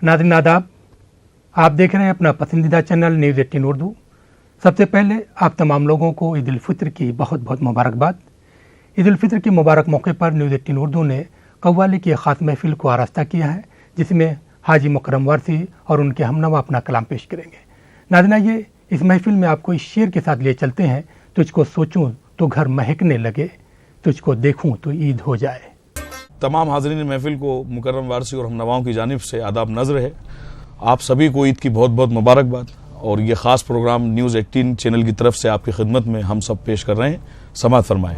नाज़रीन आदाब, आप देख रहे हैं अपना पसंदीदा चैनल न्यूज़ 18 उर्दू। सबसे पहले आप तमाम लोगों को ईद उल फित्र की बहुत बहुत मुबारकबाद। ईद उल फित्र के मुबारक मौके पर न्यूज़ 18 उर्दू ने कव्वाली की ख़ास महफिल को आरास्ता किया है, जिसमें हाजी मुकर्रम वारसी और उनके हमनवा अपना कलाम पेश करेंगे। नाज़रीन आइए इस महफिल में आपको इस शेर के साथ ले चलते हैं। तुझको सोचूं तो घर महकने लगे, तुझको देखूं तो ईद हो जाए। तमाम हाज़रीन महफिल को मुकर्रम वारसी और हमनवाओं की जानिब से आदाब नज़र है। आप सभी को ईद की बहुत बहुत मुबारकबाद। और ये ख़ास प्रोग्राम न्यूज़ 18 चैनल की तरफ से आपकी खिदमत में हम सब पेश कर रहे हैं। समाअत फरमाएं।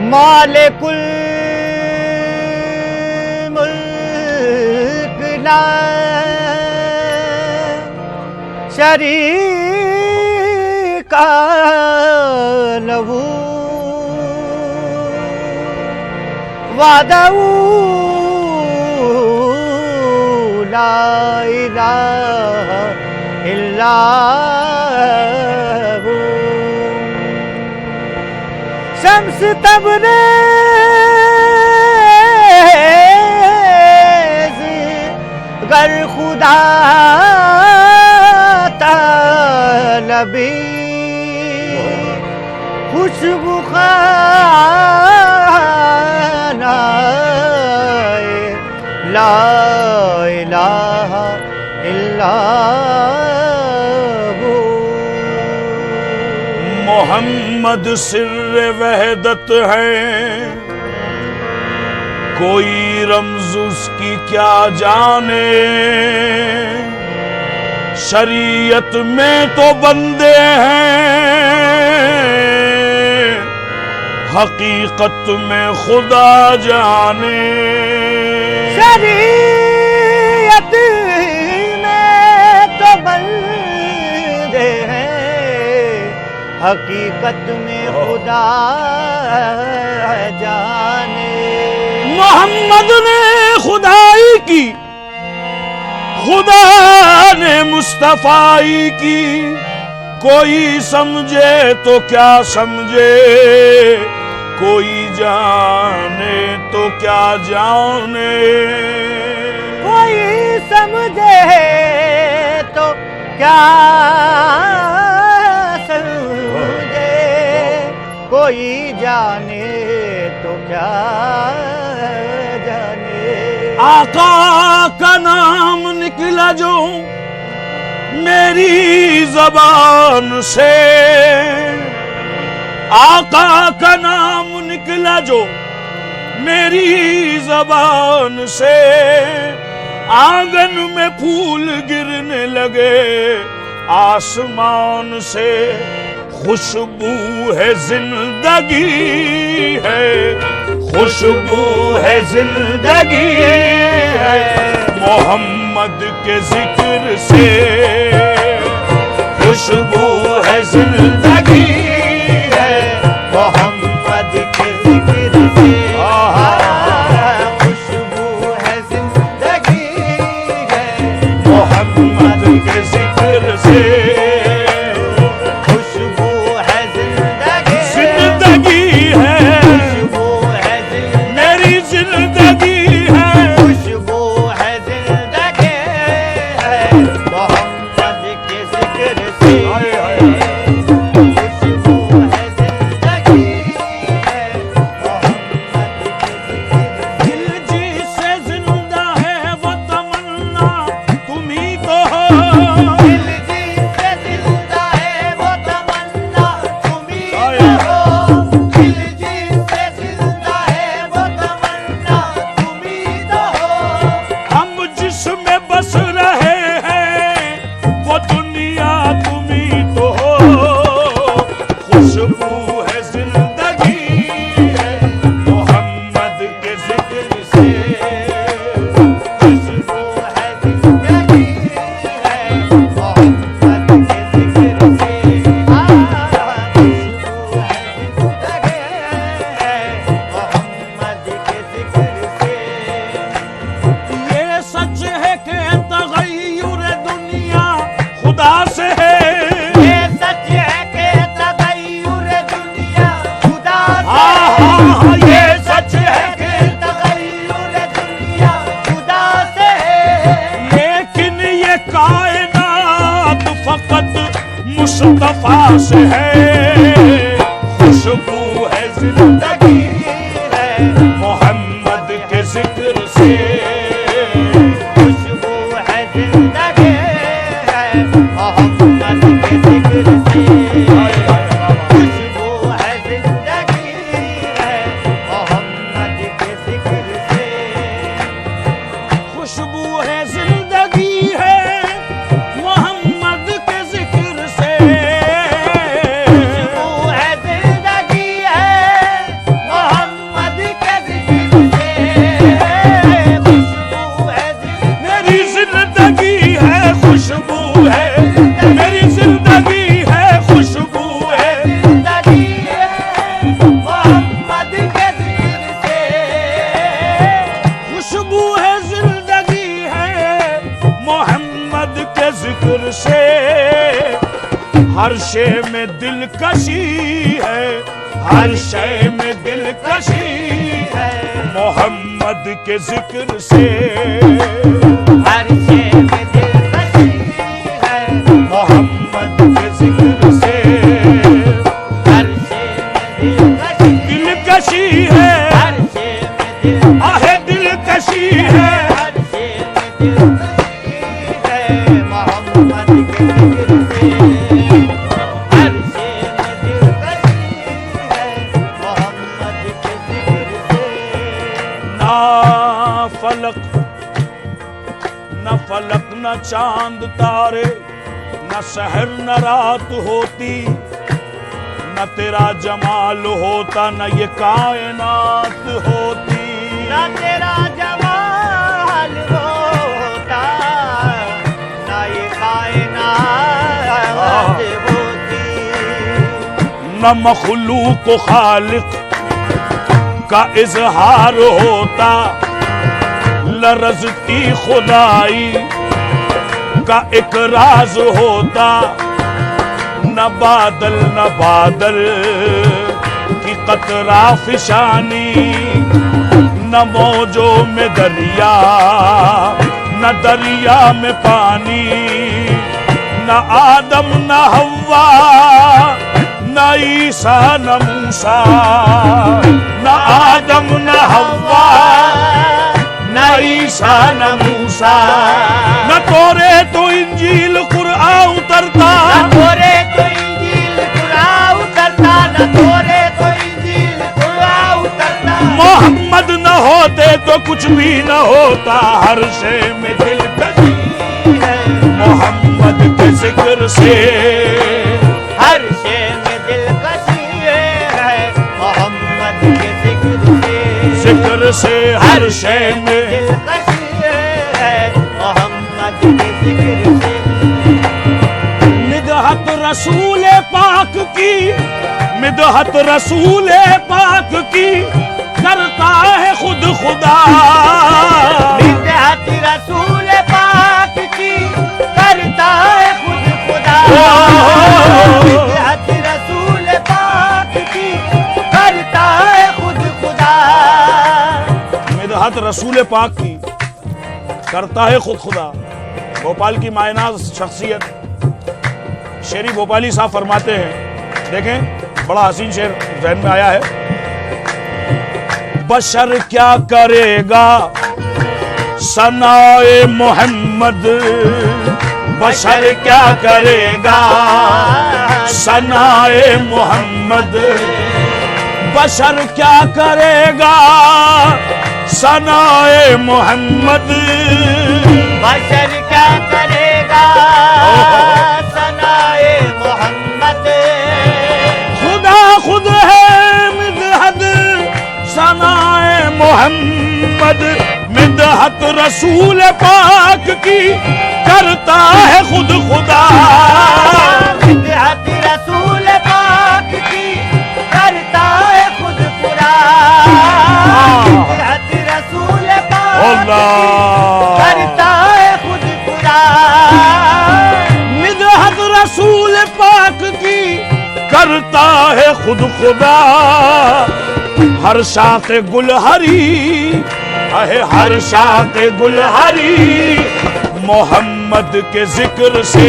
मालिकुल मुल्क ला शरीका लहू वहदहू ला इलाहा इल्लहू। शम्स तबरेज़ गर खुदा तलबी खुशबू खानाए ला इलाहा इल्लहू। मोहम्मद सिर्र वहदत है, कोई रमज उसकी क्या जाने। शरीयत में तो बंदे हैं, हकीकत में खुदा जाने। शरीयत में तो बंदे हैं, हकीकत में खुदा जाने। मोहम्मद ने खुदाई की, खुदा ने मुस्तफाई की। कोई समझे तो क्या समझे, कोई जाने तो क्या जाने। कोई समझे तो क्या समझे, कोई जाने तो क्या जाने। आका का नाम निकला जो मेरी ज़बान से, आका का नाम निकला जो मेरी ज़बान से। आंगन में फूल गिरने लगे आसमान से। खुशबू है जिंदगी है, खुशबू है जिंदगी है, मोहम्मद के जिक्र से। खुशबू है जिंदगी है, मोहम्मद के जिक्र से। खुशबू है जिंदगी है, मोहम्मद के जिक्र से। मोहम्मद के जिक्र से हाँ ये सच है कि तगय्युर दुनिया खुदा से है, लेकिन ये कायनात फकत मुस्तफा से है। खुशबू है जिंदगी है मोहम्मद के जिक्र से, खुशबू है जिंदगी है मोहम्मद के जिक्र से, खुशबू है जिंदगी है मोहम्मद के जिक्र से, खुशबू है जिंदगी है मोहम्मद के जिक्र से, खुशबू है जिंदगी है मोहम्मद के जिक्र से, खुशबू है मेरी जिंदगी है खुशबू है, मेरी जिंदगी है खुशबू है। जिंदगी है मोहम्मद के जिक्र से, खुशबू है जिंदगी है मोहम्मद के जिक्र से, हर शे में दिलकशी है, हर शे में दिलकशी है मोहम्मद के जिक्र से, हर शे में दिलकशी है मोहम्मद के जिक्र से, हर शे में दिलकशी दिलकशी है हर शे में दिल आहे दिलकशी है, हर शे में दिलकशी है मोहम्मद के जिक्र से, हर शे में दिलकशी है मोहम्मद के जिक्र से, ना फलक न फलक न चांद तारे, न शहर न रात होती, न तेरा जमाल होता, न ये कायनात होती। ना तेरा जमाल होता, ना ये कायनात होती, न मखलूक को खालिक का इजहार होता, लरजती खुदाई का एक राज होता, न बादल की कतरा फिशानी, न मौजों में दरिया, न दरिया में पानी, न आदम न हव्वा, न ईसा न मूसा, न आदम न हव्वा, न ईसा न मूसा, न तोरे तो इंजील कुरान उतरता, ना तोरे तो इंजील कुरान उतरता, ना तोरे तो इंजील कुरान उतरता, मोहम्मद न होते तो कुछ भी न होता, हर शे में दिलकशी है मोहम्मद के जिक्र से, हर शे में दिलकशी है मोहम्मद के जिक्र से, जिक्र से हर शे में दिलकशी है मोहम्मद के जिक्र से, मिदहत रसूल पाक की, मिदहत रसूल पाक की करता है खुद खुदा, मिदहत रसूल पाक की करता है खुद खुदा, मिदहत रसूल पाक की करता है खुद खुदा, मिदहत रसूल पाक की करता है खुद खुदा। भोपाल की मायनाज शख्सियत शेरी भोपाली साहब फरमाते हैं, देखें बड़ा हसीन शेर जहन में आया है, बशर क्या करेगा सनाए मोहम्मद, बशर क्या करेगा सनाए मोहम्मद, बशर क्या करेगा सनाए मोहम्मद, बशर क्या करेगा सनाए मोहम्मद, खुदा खुद है मिदहत सनाए मोहम्मद, मिदहत रसूल पाक की करता है खुद खुदा, मिदहत रसूल पाक की करता है खुद खुदा, मिदहत रसूल पाक अल्लाह करता है खुद खुदा, मिदहत रसूल पाक की करता है खुद खुदा, हर शाख गुलहरी है, हर शाख गुलहरी मोहम्मद के जिक्र से,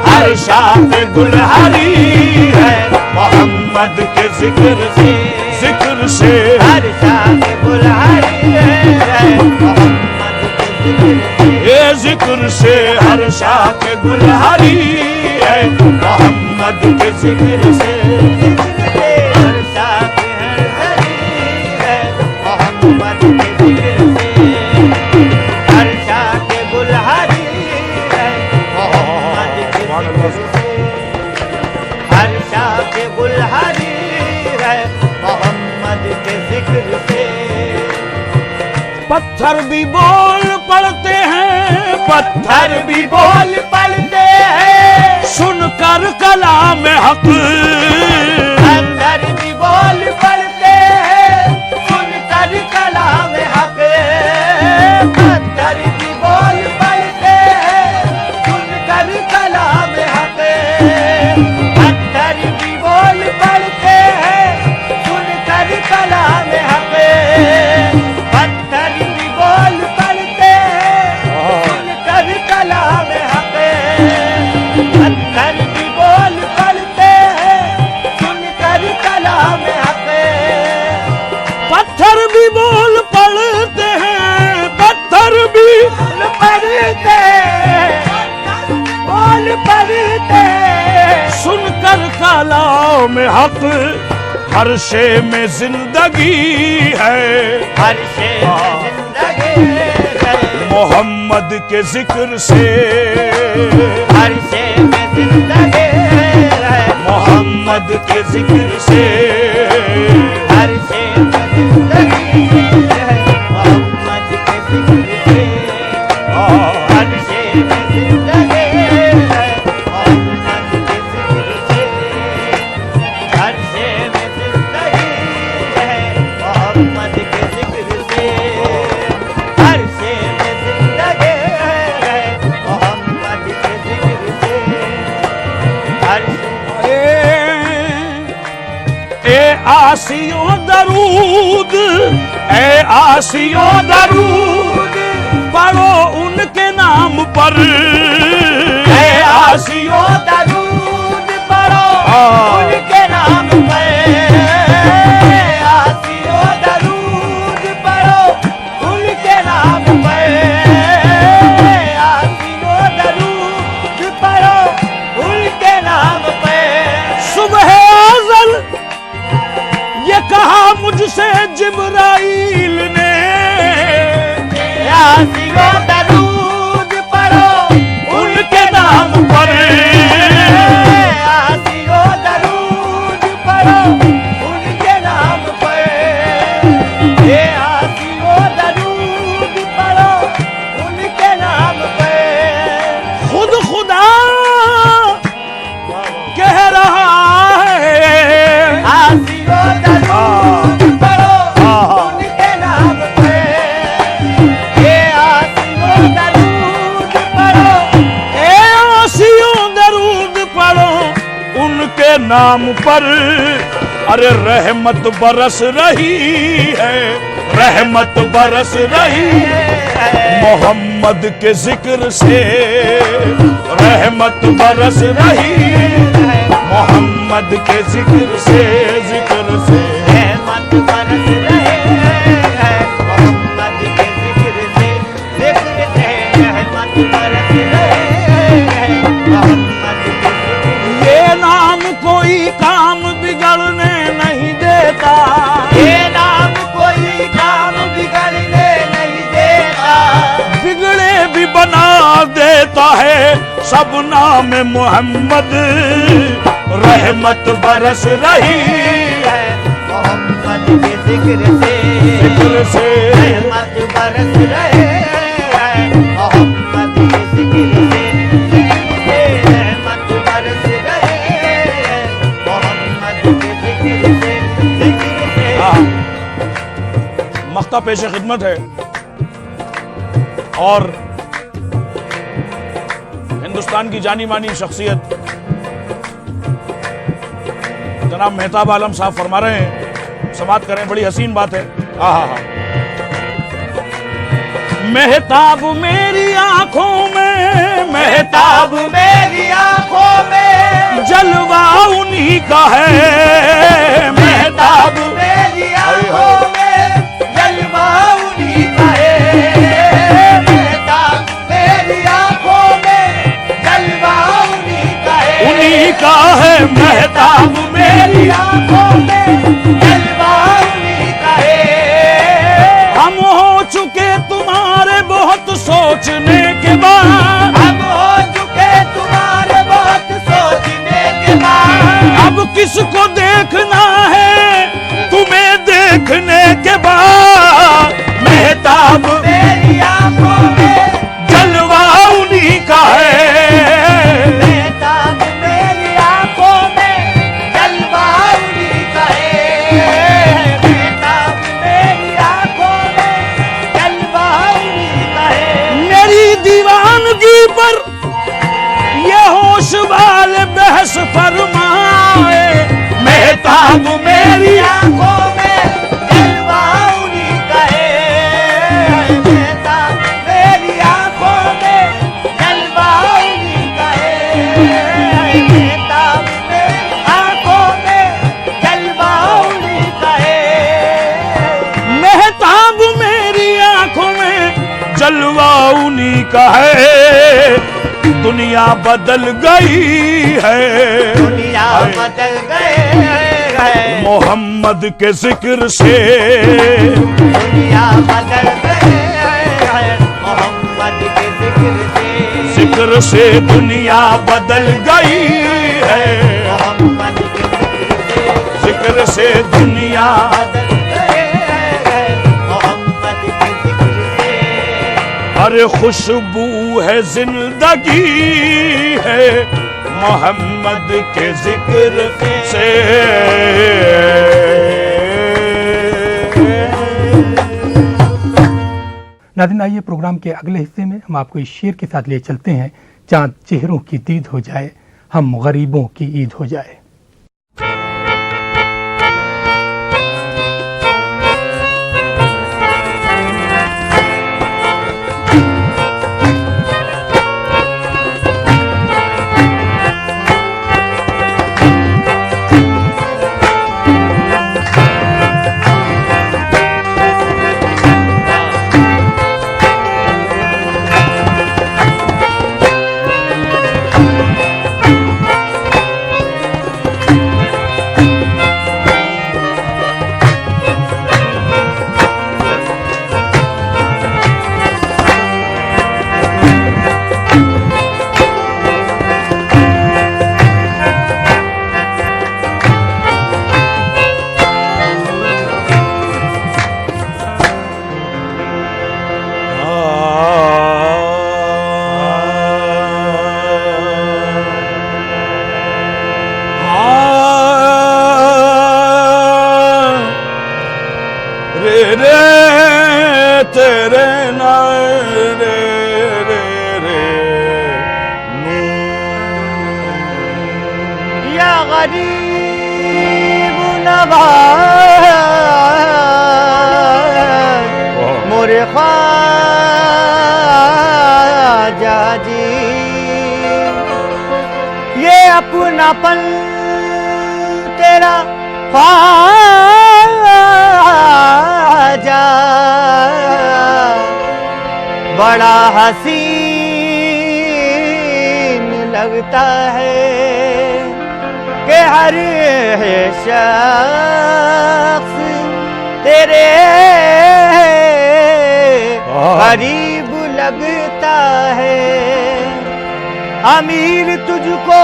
हर शाख गुलहरी है मोहम्मद के जिक्र से, जिक्र से हर शाख गुलहरी है मोहम्मद के जिक्र से, ये जिक्र से हर शाख गुलहरी है मोहम्मद के जिक्र से, हर शाख गुलहरी है मोहम्मद के जिक्र से, हर शाख गुलहरी है मोहम्मद के जिक्र से, हर शाख गुलहरी है मोहम्मद के जिक्र से। पत्थर भी बोल पड़ते हैं, पत्थर भी बोल पड़ते हैं, सुनकर कलाम हक, अंदर भी बोल पड़ते हैं, सुनकर कलाम हक, पत्थर भी बोल पड़ते हैं, सुनकर कलाम हक, पत्थर भी बोल पड़ते हैं, सुनकर कलाम हक, पत्थर भी बोल पड़ते हैं, सुनकर कलाम हक, पत्थर भी बोल पड़ते हैं, सुनकर कलाम हक, पत्थर भी बोल पड़ते हैं, पत्थर भी बोल पड़ते हैं, बोल पड़ते हैं, सुनकर कलाम हक, हर शे में जिंदगी है हर शे में जिंदगी है, मोहम्मद के जिक्र से, हर शे में जिंदगी है, मोहम्मद के जिक्र से, हर शे में जिंदगी है मोहम्मद के जिक्र से, हर शे में जिंदगी है मोहम्मद के जिक्र से, हर शे में जिंदगी है मोहम्मद के जिक्र से, हर शे में जिंदगी है मोहम्मद के जिक्र से, हर ए आसियों दरूद, ए आसियों दरूद पढ़ो उनके नाम पर, है आसियों दरूद पढ़ो उनके नाम पर, आसियों दरूद पढ़ो उनके नाम पर, आसियों दरूद पढ़ो उनके नाम पर। सुबह अज़ल ये कहा मुझसे जिब्राइल ने, आसियों दरूद पढ़ो उनके नाम पर, आसियों दरूद पढ़ो उनके नाम पर, ये आसियों दरूद पढ़ो उनके नाम पर। खुद खुदा कह रहा है, आसियों दरूद पढ़ो उनके नाम पर, ये आसियों दरूद पढ़ो, ए आसियों दरूद पढ़ो उनके नाम पर, अरे रहमत बरस रही है, रहमत बरस रही मोहम्मद के जिक्र से, रहमत बरस रही मोहम्मद के जिक्र से, जिक्र से रहमत बरस रहे हैं मोहम्मद के जिक्र से, जिक्र से रहमत बरस रहे हैं मोहम्मद के जिक्र से। ये नाम कोई काम बिगड़ने नहीं देता, ये नाम कोई काम बिगड़ने नहीं देता, बिगड़े भी बना देता है, सब नाम मोहम्मद रहमत बरस रही है मोहम्मद के जिक्र से, जिक्र से रहमत बरस रहे हैं मोहम्मद के जिक्र से, जिक्र से रहमत बरस रहे हैं मोहम्मद के जिक्र से, जिक्र से। मख्ता पेश खिदमत है और हिंदुस्तान की जानी मानी शख्सियत जनाब मेहताब आलम साहब फरमा रहे हैं समाप्त करें, बड़ी हसीन बात है। हाँ, महताब मेरी आंखों में, महताब मेरी आंखों में, जलवा उन्हीं का है। महताब मेरी आंखों में, जलवा उन्हीं का है। महताब मेरी आंखों में, जलवा उन्हीं का है। उन्हीं का है महताब मेरी आंखों में, जलवा उन्हीं का है। हम हो चुके तुम्हारे बहुत सोचने के बाद, हम हो चुके तुम्हारे बहुत सोचने के बाद। अब किसको देखना है तुम्हें देखने के बाद। महताब मेरी आंखों में, जलवा उन्हीं का है। महताब मेरी आंखों में, जलवा उन्हीं का है। महताब मेरी आंखों में, जलवा उन्हीं का है। मेरी दीवानगी पर ये होश वाले बहस फरमाए। महताब मेरी आंखों में, जलवा उन्हीं का है। महताब मेरी आंखों में, जलवा उन्हीं का है। महताब मेरी आंखों में, जलवा उन्हीं का है। महताब मेरी आंखों में जलवा उन्हीं का है। दुनिया बदल गई है, दुनिया बदल गए है। मोहम्मद के जिक्र से। दुनिया बदल गए है, मोहम्मद के जिक्र से। जिक्र से दुनिया बदल गई है। मोहम्मद के जिक्र से। जिक्र से दुनिया बदल गए है, मोहम्मद के जिक्र से। अरे खुशबू है जिंदगी है मोहम्मद के जिक्र से। नाज़रीन, आइए प्रोग्राम के अगले हिस्से में हम आपको इस शेर के साथ ले चलते हैं। चांद चेहरों की दीद हो जाए, हम गरीबों की ईद हो जाए। तेरे नारे रे रे या गरीब नवाज मोरे ख्वाजा जी। ये अपनापन तेरा ख्वाजा बड़ा हसीन लगता है कि हर शख्स तेरे करीब लगता है। अमीर तुझको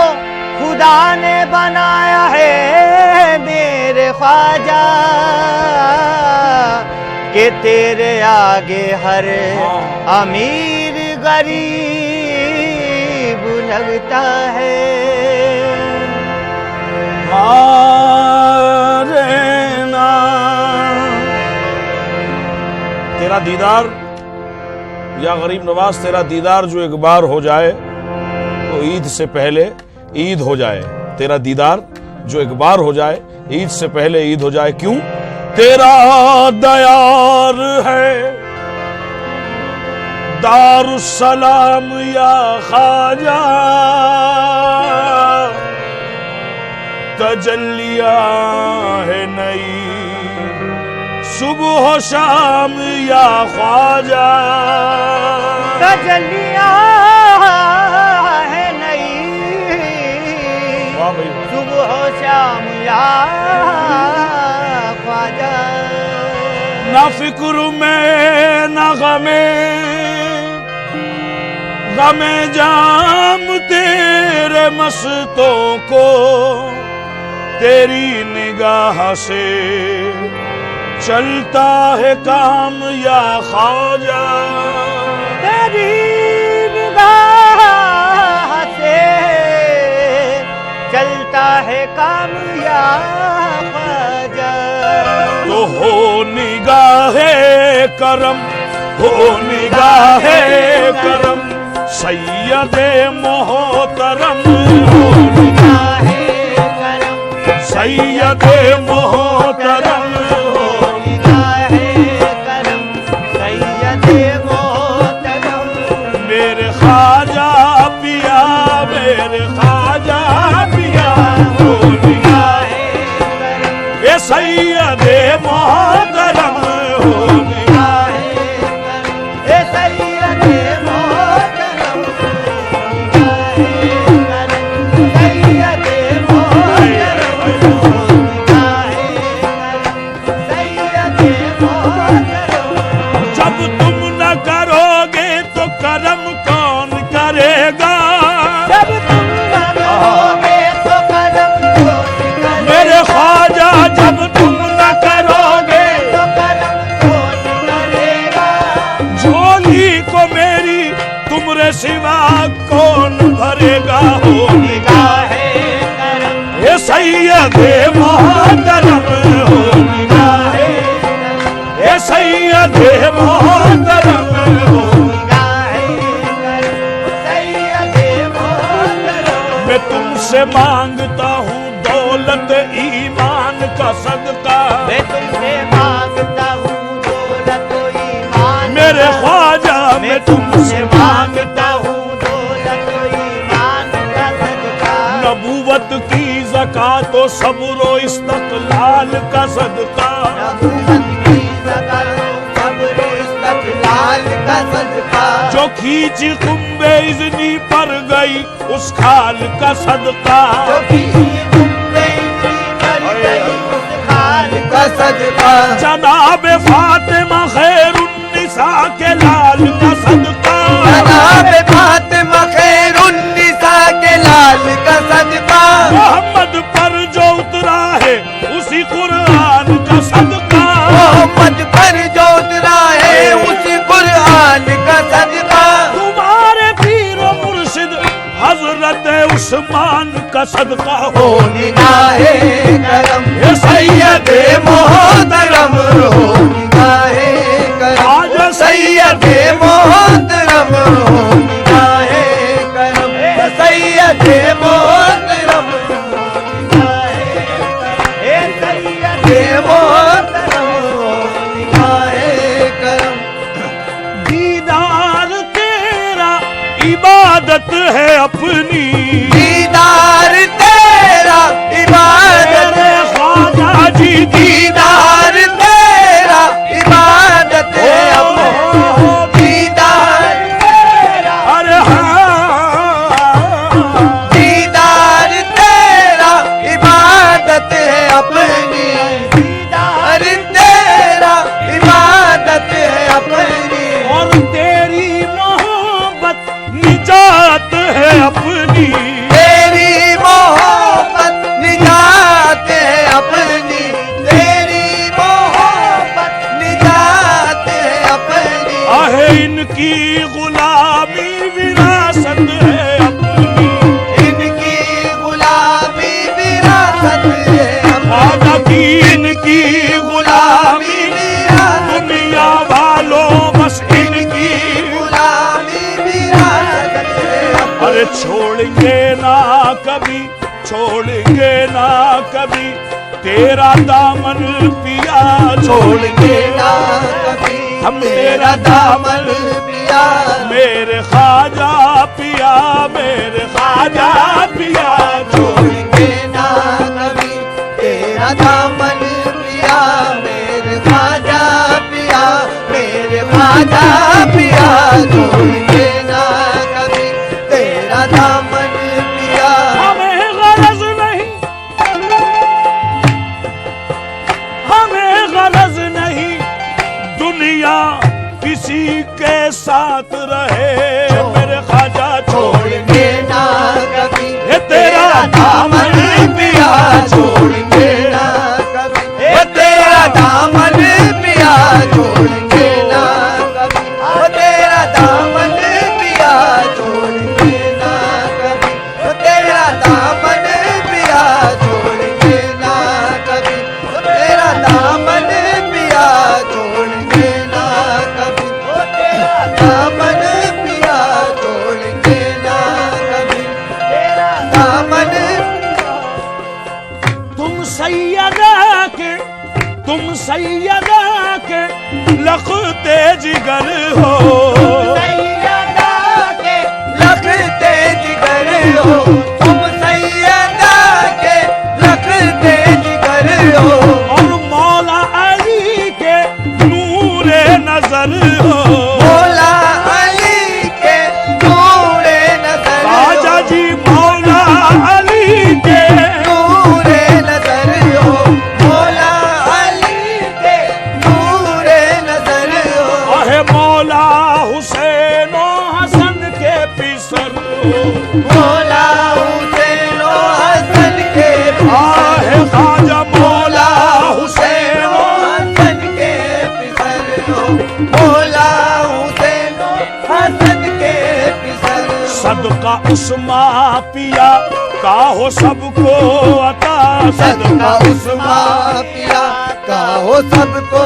खुदा ने बनाया है मेरे ख्वाजा कि तेरे आगे हर अमीर गरीब लगता है। तेरा दीदार या गरीब नवाज, तेरा दीदार जो एक बार हो जाए तो ईद से पहले ईद हो जाए। तेरा दीदार जो एक बार हो जाए ईद से पहले ईद हो जाए। क्यों? तेरा दयार है दारुस्सलाम या ख्वाजा, तजल्लिया है नई सुबह शाम या ख्वाजा, तजल्लिया है नई वाह भाई सुबह शाम या ख्वाजा। ना फिक्र में ना गमे गमे जाम तेरे मस्तों को, तेरी निगाह से चलता है काम या ख्वाजा, तेरी निगाह से चलता है काम या ख्वाजा। तो हो निगाहे करम, हो निगाहे करम सैयदे मोहतरम, हो निगाहे करम सैयदे मोहतरम, निगाहे करम सैयदे मोहतरम। मेरे ख्वाजा पिया, मेरे ख्वाजा पिया, हो निगाहे करम ये सैयदे मोहतरम, हो निगाहे करम ए सैयदे मोहतरम, निगाहे करम सैयदे मोहतरम, निगाहे करम सैयदे मोहतरम। जब तुम न करोगे तो करम कौन करेगा, जब तुम न करोगे तो करम कौन करेगा, मेरे ख्वाजा जब तुम न करोगे तो करम कौन करेगा। झोली को मेरी तुमरे सिवा कौन भरेगा, हो निगाहे करम ये सैयदे मोहतरम, हो निगाहे करम ये सैयदे मोहतरम, हो निगाहे करम सैयदे मोहतरम। मैं तुमसे मांगता हूँ दौलत ईमान का सदका, मैं तुमसे मांगता हूँ दौलत ईमान, मेरे ख्वाजा मैं तुमसे मांगता हूँ दौलत ईमान का सदका। नबूवत की ज़कात तो सब्र इस्तक़लाल का सदका, नबूवत की ज़कात सब्र इस्तक़लाल का सदका। जो खींच कुंबे इज़नी पर गई उस खाल का सदका, जो किसी तुमने इतनी मर गई उस खाल का सदका। जनाब फातिमा खैरुन्निसा के लाल का सदका, जनाब फातिमा खैरुन्निसा के लाल का सदका। मोहम्मद पर जो उतरा है उसी कुरान का सदका, मोहम्मद पर जो उतरा है उसी कुरान का सदका। तुम्हारे पीर व मुर्शिद हजरत उस्मान का सदका हो हो निगाहे करम ये सैयदे मोहतरम, हो निगाहे करम आज सैयदे मोहतरम, हो निगाहे करम सैयदे मोहतरम, हो निगाहे करम ए सैयदे मोहतरम, हो निगाहे करम। दीदार तेरा इबादत है अपनी, दीदार तेरा इबादत मेरे ख्वाजा जी दीदार तेरा इबादत है अपनी। दीदार तेरा अरे हाँ दीदार तेरा इबादत है अपनी। दीदार तेरा इबादत है अपनी। और तेरी मोहब्बत निजात है अपनी, तेरी मोहब्बत निजात है अपनी। तेरी मोहब्बत निजात है अपनी। आहे इनकी गुलामी विरासत है अपनी, इनकी गुलामी विरासत है ख्वाजा अपनी। की इनकी गुलामी दुनिया वालों बस इनकी, गुलामी विरासत है अपनी। अरे छोड़ेंगे ना कभी, छोड़ेंगे ना कभी तेरा दामन पिया छोड़ेंगे ना कभी हम तेरा दामन पिया मेरे ख्वाजा पिया मेरे ख्वाजा पिया छोड़ेंगे ना कभी तेरा दामन पिया मेरे ख्वाजा पिया मेरे ख्वाजा पिया छोड़ेंगे ना कभी तेरा दामन पिया हमें गरज नहीं हमें गरज नहीं दुनिया किसी के साथ रहे मेरे ख्वाजा छोड़ेंगे ना कभी ये तेरा दामन पिया छोड़ेंगे ना कभी ये तेरा दामन पिया छोड़ेंगे ना कभी ओ तेरा दामन पिया छोड़ेंगे ना कभी ओ तेरा दामन पिया छोड़ेंगे ना कभी ओ तेरा दामन पिया छोड़ेंगे ना कभी ओ तेरा दामन पिया छोड़ेंगे ना कभी तेरा दामन तुम सैयदा के लखते जिगर हो सैयदा के लखते जिगर हो तुम सैयदा के लखते जिगर हो और मौला अली के नूरे नजर हो मौला अली के नूरे नजर ख्वाजा जी मौला अली के नूरे नजर हो मौला अली के नूरे नजर हो आहे मौला हुसैन हसन के पिसर हो मौला हुसैन हसन के आहे ख्वाजा मौला हुसैन हसन के पिसर हो मौला हुसैन हसन के पिसर हो सदका उस्मा पिया का हो सबको अता सदका उस्मा पिया का हो सबको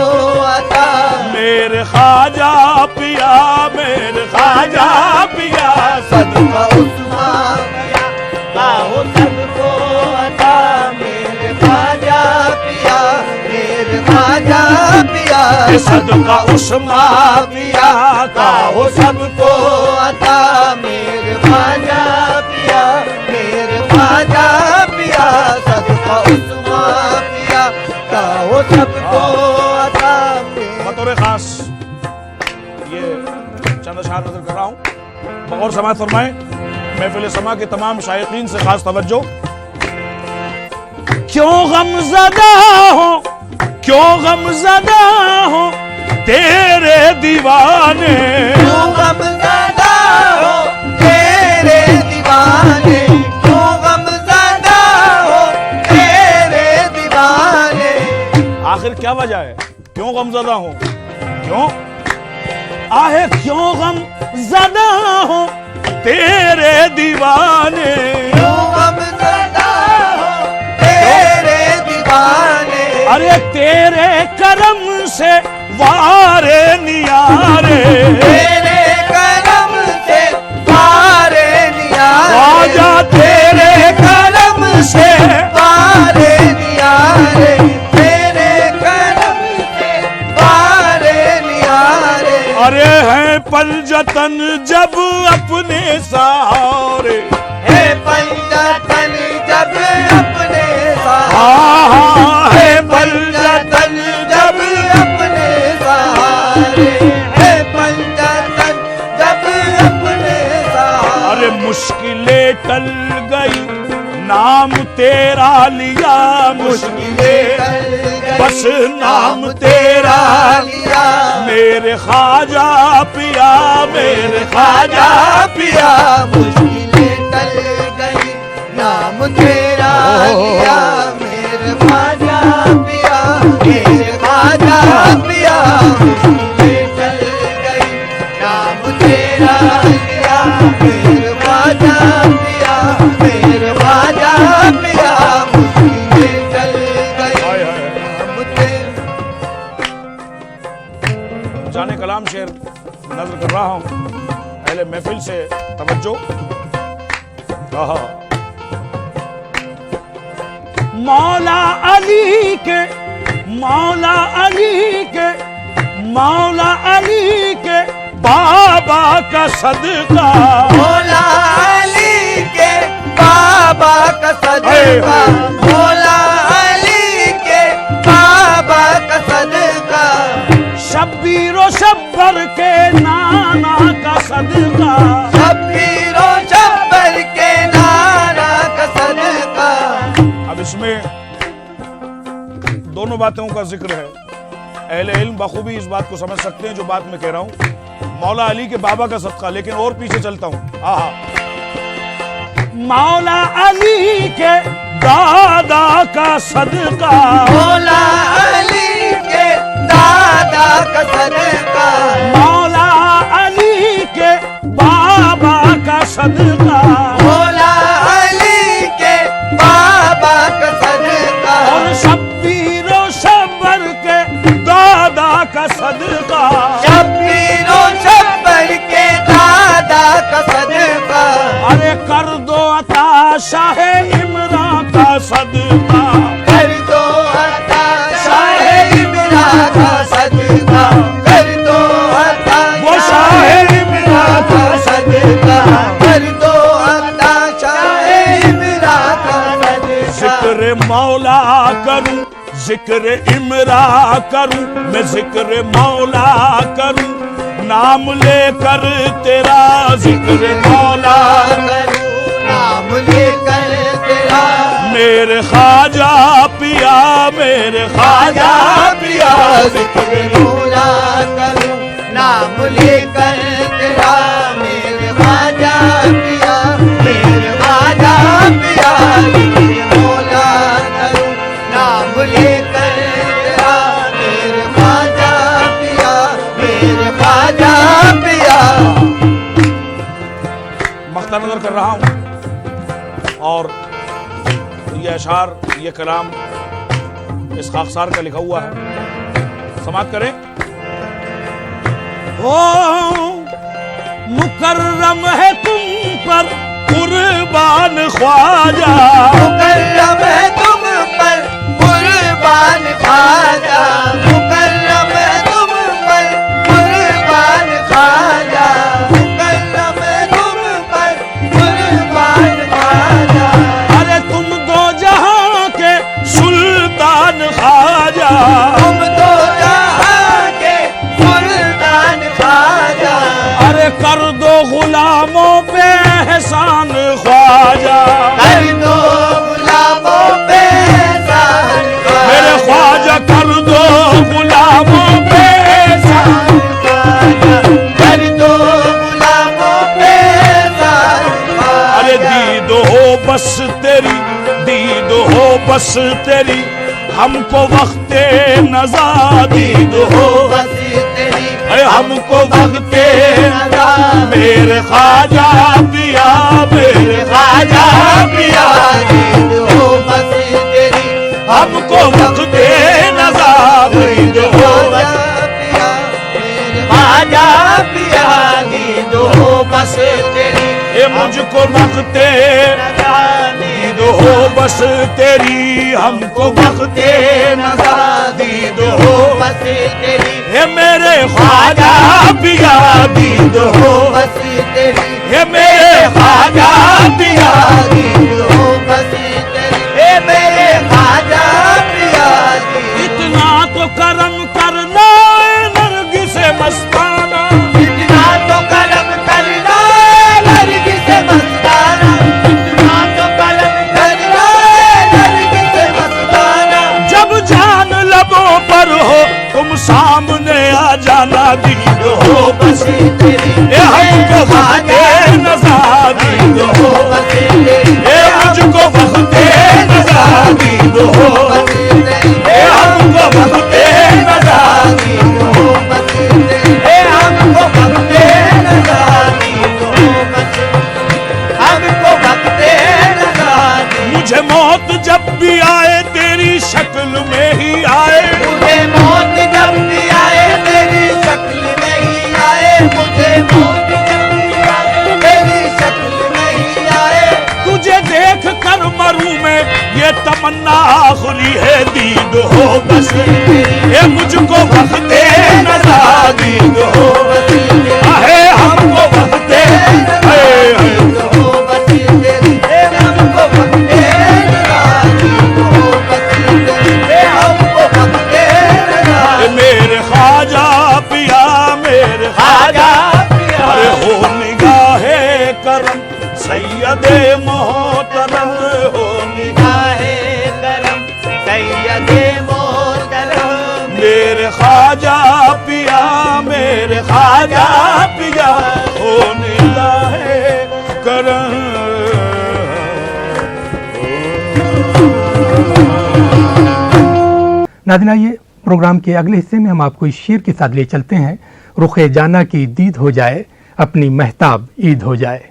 अता मेरे ख्वाजा पिया मेरे ख्वाजा पिया सदका उस्मा पिया का हो सबको अता मेरे ख्वाजा पिया मेरे ख्वाजा पिया सदका उस्मा पिया का हो सबको अता मेरे ख्वाजा पिया मेरे ख्वाजा पिया सदका उस्मा पिया का हो सबको अता बतौर खास ये चंद अशआर नजर कर रहा हूँ बगौर समाअत फरमाएं महफिल समा के तमाम शायकीन से खास तवज्जो क्यों गमज़दा हो तेरे दीवाने क्यों गमज़दा हो तेरे दीवाने क्यों गमज़दा हो तेरे दीवाने आखिर क्या वजह है क्यों गमज़दा हो क्यों आहे क्यों गमज़दा हो तेरे दीवाने क्यों गमज़दा हो तेरे दीवाने अरे तेरे करम से वारे नियारे तेरे करम से पारे नियारे ख्वाजा तेरे करम से पारे नियारे तेरे करम से पारे नियारे अरे हैं पंजतन जब अपने सहारे है पंजतन जब अपने हाँ है पंजतन जब अपने सहारे है पंजतन जब अपने सहारे अरे मुश्किलें टल गई नाम तेरा लिया मुश्किलें बस नाम तेरा लिया मेरे ख्वाजा पिया मेरे ख्वाजा पिया मुश्किलें टल गई नाम तेरा लिया मेरे ख्वाजा पिया मेरे ख्वाजा पिया मुश्किलें टल गई नाम तेरा लिया मेरे ख्वाजा पिया मेरे ख्वाजा पिया मुश्किलें टल गई हाय हाय नाम तेरा जाने कलाम शेर नजर कर रहा हूं पहले महफिल से तवज्जो मौला अली के मौला अली के मौला अली के बाबा का सदका, मौला अली के बाबा का सदका, मौला अली के बाबा का सदका, शब्बीरो शब्बर के नाना का सदका, शब्बीरो शब्बर के नाना का सदका। अब इसमें दोनों बातों का जिक्र है। अहले इल्म बखूबी इस बात को समझ सकते हैं जो बात मैं कह रहा हूं, मौला अली के बाबा का सदका। लेकिन और पीछे चलता हूं। आहा, मौला अली के दादा का सदका, मौला अली के दादा का सदका, मौला अली के बाबा का सदका, मौला अली के बाबा का सदका, और शब्बीरो शब्बर के दादा का सदका, शब्बीरो शब्बर के दादा का सदका। अरे कर दो अता शाह इमरान का सदका, कर दो अता शाह इमरान का सदका, कर दो अता वो शाह इमरान का सदका, कर दो अता शाह इमरान का सदका। जिक्र मौला करूं, जिक्र इमरा करूं, मैं जिक्र मौला करूं, नाम लेकर तेरा जिक्र मौला करूं, नाम लेकर तेरा, मेरे ख्वाजा पिया, मेरे ख्वाजा पिया, जिक्र मौला करूं, नाम लेकर तेरा, मेरे ख्वाजा पिया, मेरे ख्वाजा पिया, जिक्र मौला करूं, नाम लेकर तेरा, मेरे ख्वाजा पिया, मेरे ख्वाजा पिया। मख्ता नजर कर रहा हूं और ये अशार, ये कलाम इस खाकसार का लिखा हुआ है। समाप्त करें। ओ मुकर्रम है तुम पर कुर्बान ख्वाजा, मुकर्रम है तुम पर कुर्बान ख्वाजा, मुकर्रम है तुम पर कुर्बान ख्वाजा, मुकर्रम है तुम पर कुर्बान ख्वाजा। अरे तुम दो जहां के सुल्तान ख्वाजा, तुम तो जहां के सुल्तान ख्वाजा, अरे कर दो गुलामों पे एहसान ख्वाजा, कर दो गुलामों पे एहसान ख्वाजा, मेरे ख्वाजा कर दो गुलामों पे एहसान, कर दो गुलामों पे एहसान ख्वाजा। अरे दीद हो बस तेरी, दीद हो बस तेरी, हमको वक्ते नज़ा दीद हो, बस तेरी अरे हमको वक्ते नज़ा, मेरे ख्वाजा पिया, मेरे ख्वाजा पिया, दीद हो बस तेरी, हमको वक्ते नज़ा दीद हो, ख्वाजा पिया, दीद हो बस तेरी, ये मुझको वक्ते दीद हो बस तेरी, हमको वक्ते नज़ा दीद हो, बस तेरी, ये मेरे ख्वाजा पिया दीद हो, बस तेरी, ये मेरे ख्वाजा पिया, दीद हो बस तेरी, हे मेरे ख्वाजा पिया, इतना तो करम करना नरगिस मस्ताना, इतना तो करम करना नरगिस मस्ताना, इतना तो करम करना नरगिस मस्ताना। जब जान लबों पर हो तुम सामने आ जाना दीद हो, बस तेरी, ये हमको वक्ते नज़ा दीद हो, बस तेरी, ये मुझको वक्ते नज़ा दीद हो, बस तेरी, ये हमको वक्ते नज़ा दीद हो बस तेरी, हे हमको वक्ते नज़ा दीद हो बस, हमको वक्ते नज़ा दीद। मुझे मौत जब भी आए तेरी शक्ल में ही आए, मुझे मौत जब भी आए तेरी शक्ल में ही आए, मुझे मौत जब भी आए तेरी शक्ल में ही आए, तुझे देख कर मरूं मैं ये तमन्ना मुझको वक्ते नज़ादीद हो आहे हमको वक्ते हो बसीते हमको वक्ते नज़ादीद हो बसीते हमको वक्ते नज़ादीद मेरे ख्वाजा पिया मेरे ख्वाजा अरे हो निगाहे करम सैयदे मोहतरम हो निगाहे करम सैयदे मोहतरम मेरे ख्वाजा पिया मेरे ख्वाजा पिया हो निगाहे करम। नाज़रीन, आइए प्रोग्राम के अगले हिस्से में हम आपको इस शेर के साथ ले चलते हैं। रुखे जाना की दीद हो जाए, अपनी महताब ईद हो जाए।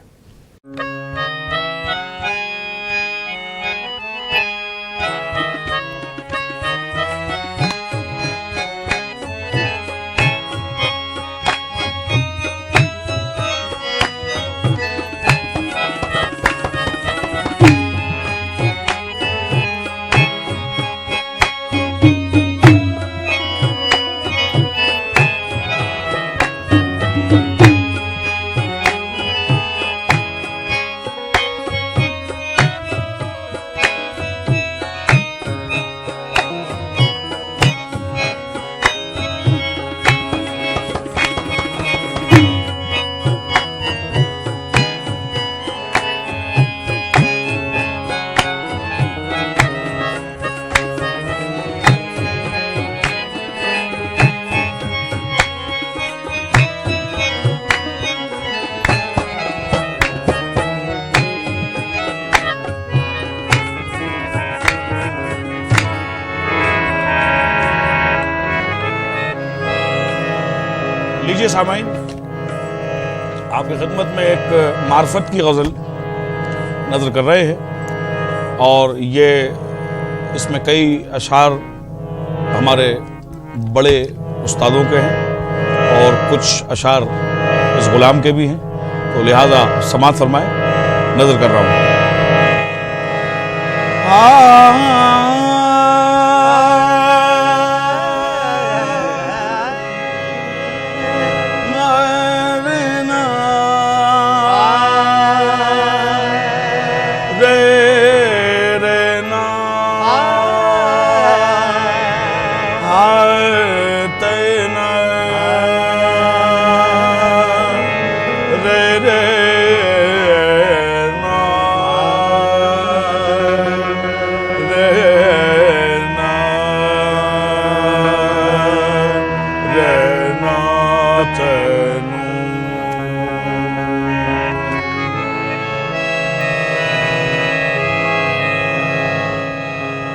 लीजिए सामाइन, आपकी खिदमत में एक मार्फत की गज़ल नज़र कर रहे हैं और ये इसमें कई अशार हमारे बड़े उस्तादों के हैं और कुछ अशार इस गुलाम के भी हैं, तो लिहाजा समात फरमाए, नज़र कर रहा हूँ।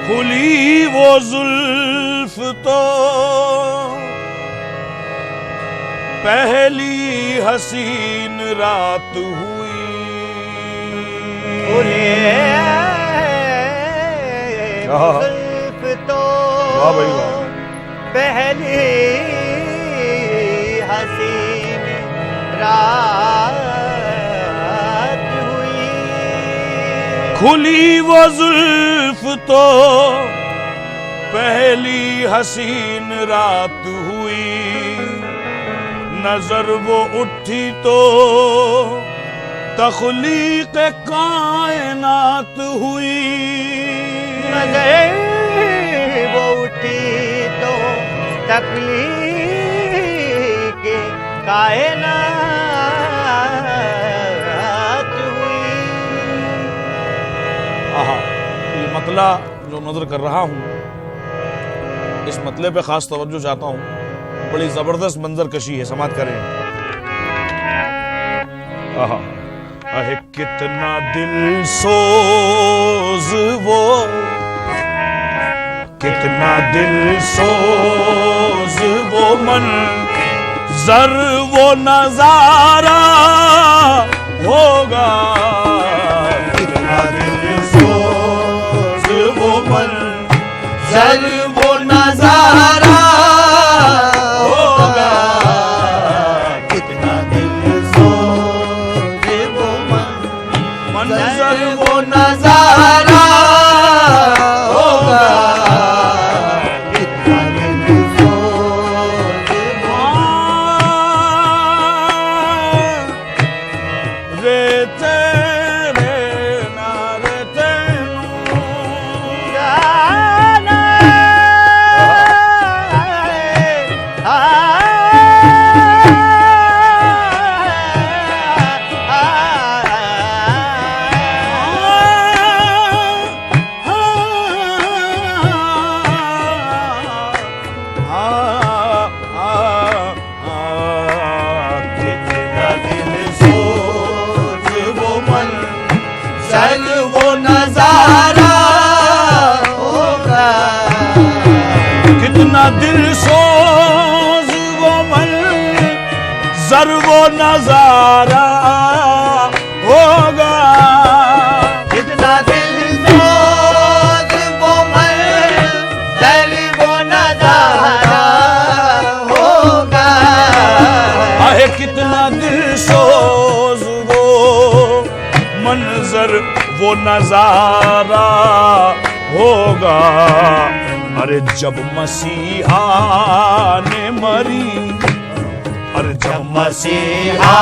खुली वो जुल्फ तो पहली हसीन रात हुई, जुल्फ तो वाह भाई वाह, पहली हसीन रात हुई। खुली वो जुल्फ तो पहली हसीन रात हुई, नजर वो उठी तो तख्लीक कायनात हुई, नजर वो उठी तो तख्लीक कायनात हुई। आहा, ये मतला जो नजर कर रहा हूं, इस मतले पे खास तवज्जो चाहता हूं, बड़ी जबरदस्त मंजर कशी है, समात करें। आहा, अहे कितना दिल सोज वो, कितना दिल सोज वो मंजर, वो नजारा होगा, कितना दिल सोज वो मंजर, वो नजारा होगा, कितना दिल सोज वो मंजर, वो नजारा होगा, कितना दिल सोज कितना दिल सोच वो मंजर वो नजारा होगा। कितना दिल सोज वो मंजर वो नजारा होगा। कितना दिल सोच वो मंजर वो नजारा होगा। आहे कितना दिल सोज वो मंजर वो नजारा होगा। अरे जब मसीहा ने मरी, अरे जब मसीहा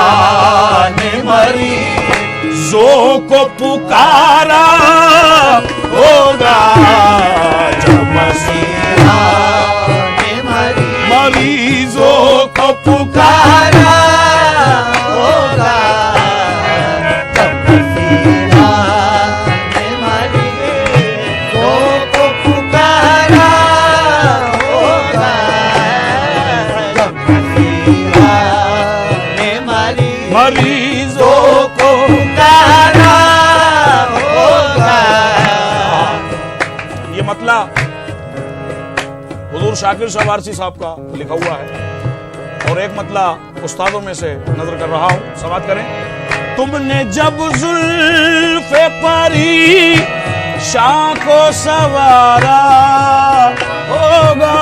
ने मरी जो को पुकारा होगा। जब मसीहा ने मरी मरीजों को पुकारा होगा। जब मसीहा ने मरी तो को पुकारा होगा। जब मसीहा ने मरी मरीजों को पुकारा होगा। ये मतला हुजूर शाकिर शाह वारसी साहब का लिखा हुआ है और एक मतला उस्तादों में से नजर कर रहा हूं, समाप्त करें। तुमने जब जुल्फ़े परी शाह को सवारा होगा।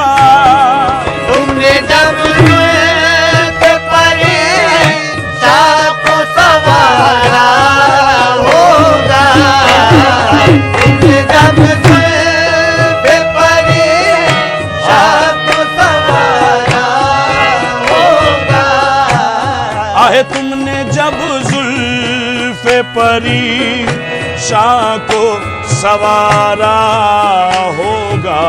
तुमने जब जुल्फ़े परी शाह को सवारा होगा। तुमने जब जुल्फ़े परी शाह को सवारा होगा। आहे तुमने जब जुल्फ़े परी शाह को सवारा होगा।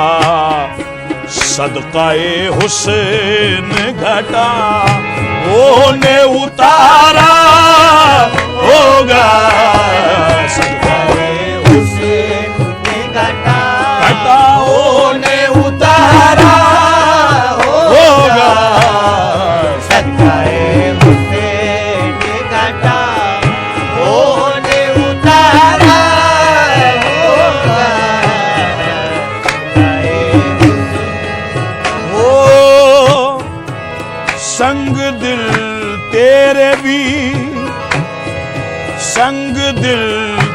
सदकाए हुसैन घटा वो ने उतारा होगा। सदकाए हुसैन ने घटा घटा वो ने उतारा होगा। सदकाए हुसैन ने घटा ने उतारा होगा। वो संग दिल तेरे भी, संग दिल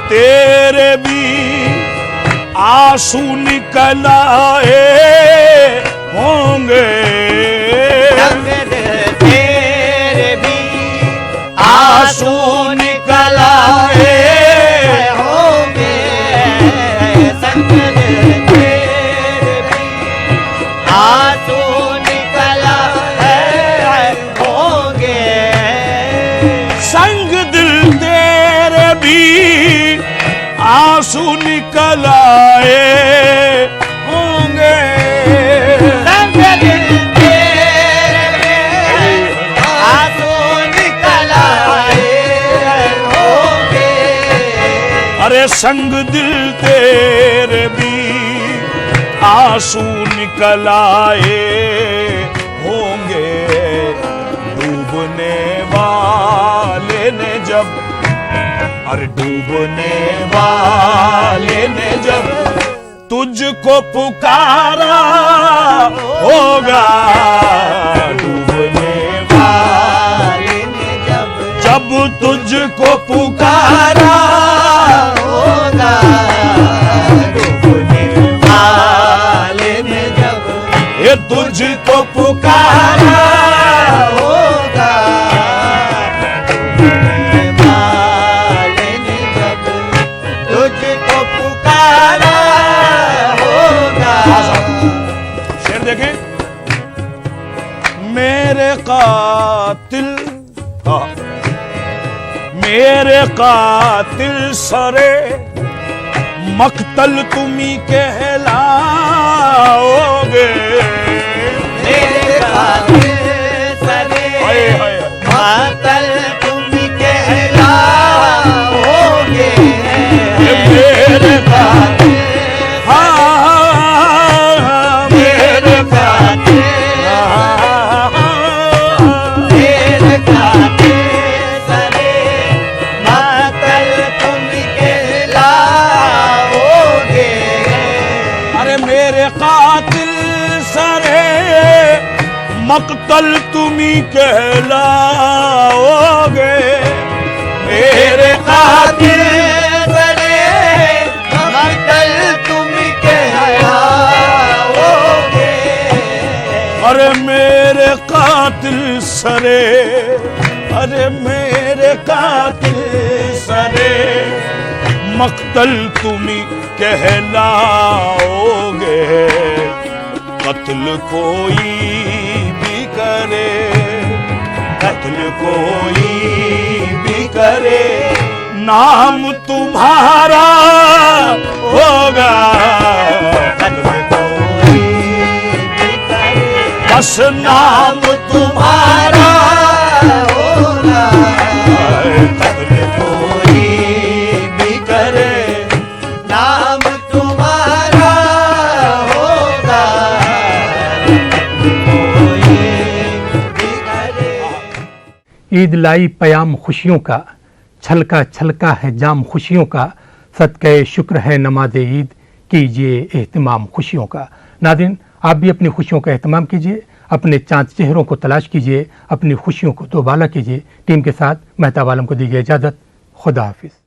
तेरे भी आंसू निकल आए होंगे। संग दिल तेरे भी आंसू निकल आए होंगे। संग दिल तेरे भी आंसू निकल आए होंगे। संग दिल तेरे भी आंसू निकल आए होंगे। संग दिल तेरे आंसू निकल आए होंगे। अरे संग दिल तेरे भी आंसू निकल आए होंगे। डूबने वाले ने जब, अरे डूबने वाले ने जब तुझको पुकारा होगा। डूबने वाले ने जब तुझको पुकारा होगा। डूबने वाले ने जब ये तुझको पुकारा होगा। डूबने वाले ने जब तुझको पुकारा होगा। शेर देखें। मेरे कातिल, मेरे कातिल सरे मक्तल तुम्ही कहलाओगे। मेरे मक्तल तुम्ही कहलाओगे मेरे कातिल सरे मक्तल तुम कहलाओगे अरे मेरे कातिल सरे अरे मेरे कातिल सरे मक्तल तुम्ही कहलाओगे कत्ल कोई भी करे कत्ल कोई भी करे नाम तुम्हारा होगा कत्ल कोई भी करे बस नाम तुम्हारा होगा कत्ल कोई भी करे नाम तुम्हारा होगा कोई भी करे ईद लाई पयाम खुशियों का छलका छलका है जाम खुशियों का सदक़े शुक्र है नमाज ईद कीजिए एहतमाम खुशियों का। नाज़रीन, आप भी अपनी खुशियों का एहतमाम कीजिए, अपने चांद चेहरों को तलाश कीजिए, अपनी खुशियों को दोबाला कीजिए। टीम के साथ मेहताब आलम को दीजिए इजाज़त। खुदा हाफिज़।